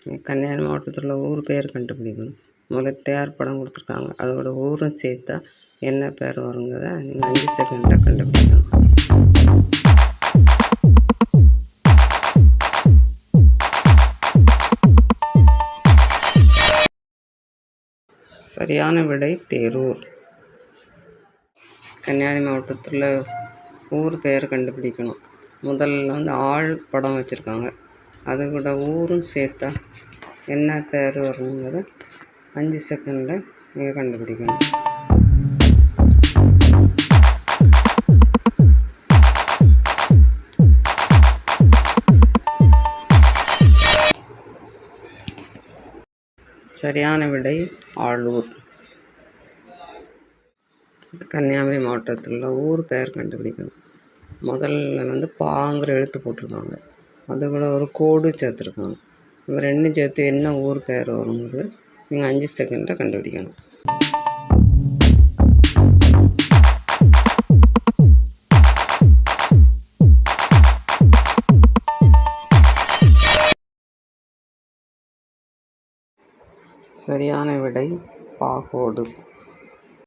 கன்னியாகுமரி மாவட்டத்தில் உள்ள ஊர் பேர் கண்டுபிடிக்கணும். முதல்ல தேர் படம் கொடுத்துருக்காங்க, அதோட ஊரும் சேர்த்தா என்ன பேர் வருங்கிறத நீங்கள் 5 செகண்டில் கண்டுபிடிக்கணும். சரியான விடை தேரூர். கன்னியாகுமரி மாவட்டத்தில் ஊர் பெயர் கண்டுபிடிக்கணும். முதல்ல ஆள் படம் வச்சுருக்காங்க, அது கூட ஊரும் சேர்த்தா என்ன பேர் வரணுங்கிறத 5 செகண்டில் நீங்கள் கண்டுபிடிக்கணும். சரியான விடை ஆளூர். கன்னியாகுமரி மாவட்டத்தில் உள்ள ஊர் பெயர் கண்டுபிடிக்கணும். முதல்ல பாங்கிற எழுத்து போட்டிருக்காங்க, அது கூட ஒரு கோடு சேர்த்துருக்காங்க. இந்த 2 சேர்த்து என்ன ஊர் பெயர் வரும்போது நீங்கள் 5 செகண்டில் கண்டுபிடிக்கணும். சரியான விடை பாகோடு.